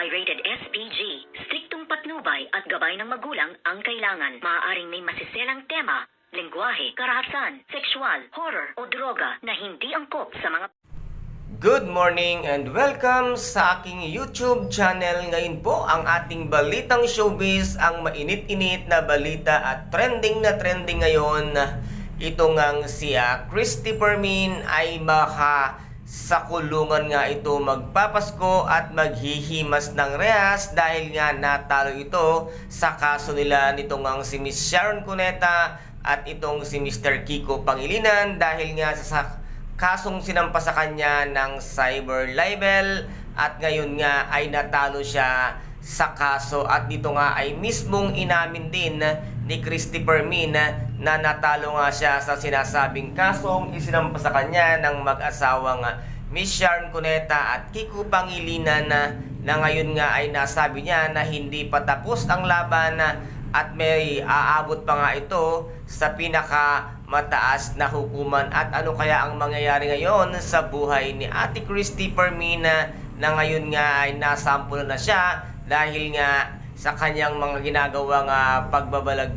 ay rated SPG. Striktong patnubay at gabay ng magulang ang kailangan. Maaaring may masiselang tema, lengguwahe, karahasan, sexual, horror o droga na hindi angkop sa mga... Good morning and welcome sa aking YouTube channel. Ngayon po ang ating balitang showbiz, ang mainit-init na balita at trending na trending ngayon. Ito ngang si Christy Permin ay baka sa kulungan nga ito magpapasko at maghihimas ng rehas dahil nga natalo ito sa kaso nila nitong ngang si Miss Sharon Cuneta at itong si Mr. Kiko Pangilinan dahil nga sa kasong sinampa sa kanya ng cyber libel at ngayon nga ay natalo siya sa kaso at dito nga ay mismong inamin din ni Christy Permin na natalo nga siya sa sinasabing kasong isinampa sa kanya ng mag-asawang Miss Sharon Cuneta at Kiko Pangilinan na ngayon nga ay nasabi niya na hindi pa tapos ang laban at may aabot pa nga ito sa pinaka mataas na hukuman. At ano kaya ang mangyayari ngayon sa buhay ni Ate Christy Permin na ngayon nga ay nasampulan na siya dahil nga sa kanyang mga ginagawang pagbabalag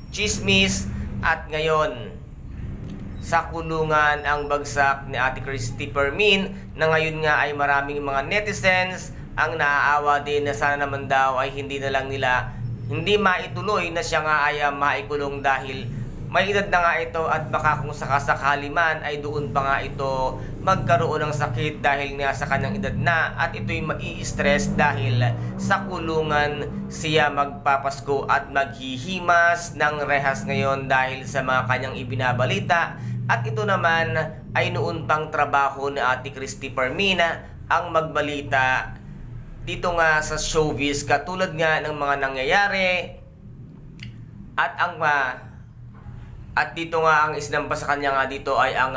chismis at ngayon sa kulungan ang bagsak ni Ate Christy Permin na ngayon nga ay maraming mga netizens ang naaawa din na sana naman daw ay hindi na lang nila hindi maituloy na siya nga ay maikulong dahil may edad na nga ito at baka kung sakasakali man ay doon pa nga ito magkaroon ng sakit dahil nga sa kanyang edad na at ito'y mai-stress dahil sa kulungan siya magpapasko at maghihimas ng rehas ngayon dahil sa mga kanyang ibinabalita at ito naman ay noon pang trabaho ni Ate Christy Permin ang magbalita dito nga sa showbiz katulad nga ng mga nangyayari at dito nga ang isinampa sa kanya nga dito ay ang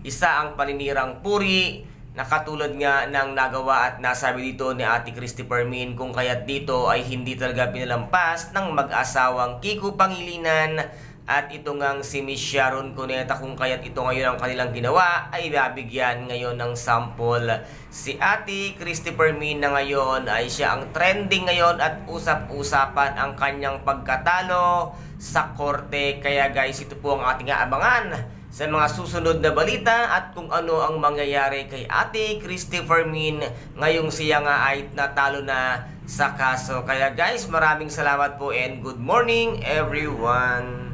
isa ang paninirang puri na katulad nga ng nagawa at nasabi dito ni Ate Christy Permin kung kaya't dito ay hindi talaga pinalampas ng mag-asawang Kiko Pangilinan at ito ngang si Miss Sharon Cuneta kung kaya't ito ngayon ang kanilang ginawa ay babigyan ngayon ng sample. Si Ate Christy Permin na ngayon ay siya ang trending ngayon at usap-usapan ang kanyang pagkatalo sa korte. Kaya guys, ito po ang ating aabangan sa mga susunod na balita at kung ano ang mangyayari kay Ate Christy Permin ngayong siya nga ay natalo na sa kaso. Kaya guys, maraming salamat po and good morning everyone.